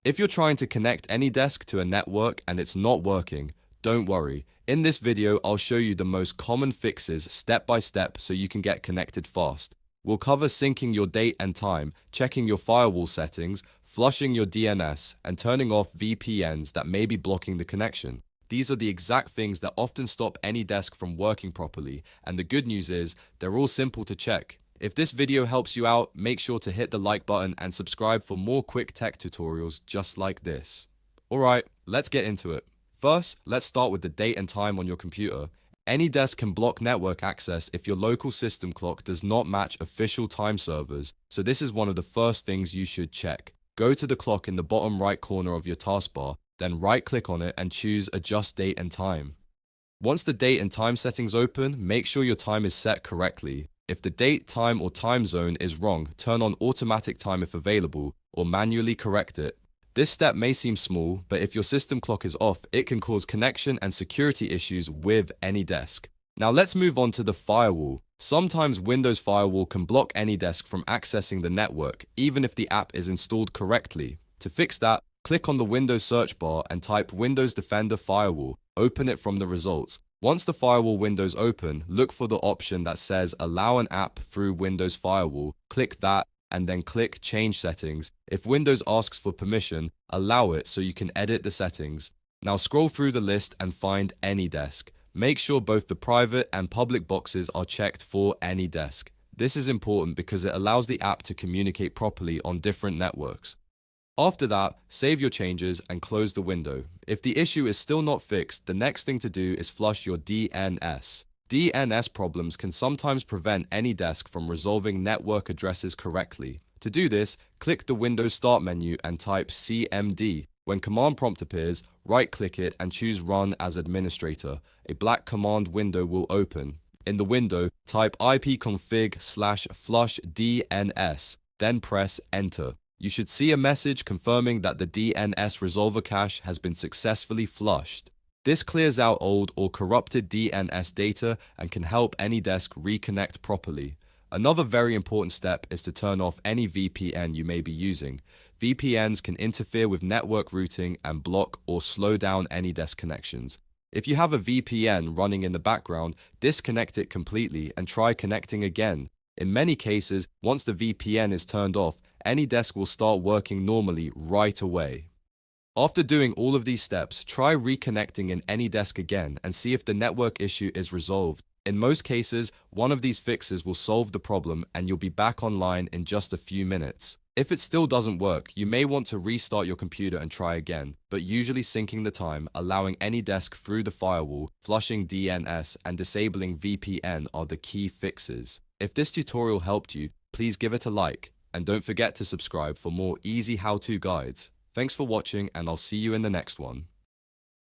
If you're trying to connect AnyDesk to a network and it's not working, don't worry. In this video, I'll show you the most common fixes step by step so you can get connected fast. We'll cover syncing your date and time, checking your firewall settings, flushing your DNS, and turning off VPNs that may be blocking the connection. These are the exact things that often stop AnyDesk from working properly, and the good news is, they're all simple to check. If this video helps you out, make sure to hit the like button and subscribe for more quick tech tutorials just like this. Alright, let's get into it. First, let's start with the date and time on your computer. AnyDesk can block network access if your local system clock does not match official time servers, so this is one of the first things you should check. Go to the clock in the bottom right corner of your taskbar, then right-click on it and choose Adjust Date and Time. Once the date and time settings open, make sure your time is set correctly. If the date, time, or time zone is wrong, turn on automatic time if available, or manually correct it. This step may seem small, but if your system clock is off, it can cause connection and security issues with AnyDesk. Now let's move on to the firewall. Sometimes Windows Firewall can block AnyDesk from accessing the network, even if the app is installed correctly. To fix that, click on the Windows search bar and type Windows Defender Firewall. Open it from the results. Once the firewall window's open, look for the option that says Allow an app through Windows Firewall. Click that and then click Change Settings. If Windows asks for permission, allow it so you can edit the settings. Now scroll through the list and find AnyDesk. Make sure both the private and public boxes are checked for AnyDesk. This is important because it allows the app to communicate properly on different networks. After that, save your changes and close the window. If the issue is still not fixed, the next thing to do is flush your DNS. DNS problems can sometimes prevent AnyDesk from resolving network addresses correctly. To do this, click the Windows Start menu and type CMD. When command prompt appears, right-click it and choose Run as Administrator. A black command window will open. In the window, type ipconfig/flush DNS, then press Enter. You should see a message confirming that the DNS resolver cache has been successfully flushed. This clears out old or corrupted DNS data and can help AnyDesk reconnect properly. Another very important step is to turn off any VPN you may be using. VPNs can interfere with network routing and block or slow down AnyDesk connections. If you have a VPN running in the background, disconnect it completely and try connecting again. In many cases, once the VPN is turned off, AnyDesk will start working normally right away. After doing all of these steps, try reconnecting in AnyDesk again and see if the network issue is resolved. In most cases, one of these fixes will solve the problem and you'll be back online in just a few minutes. If it still doesn't work, you may want to restart your computer and try again, but usually syncing the time, allowing AnyDesk through the firewall, flushing DNS, and disabling VPN are the key fixes. If this tutorial helped you, please give it a like. And don't forget to subscribe for more easy how-to guides. Thanks for watching and I'll see you in the next one.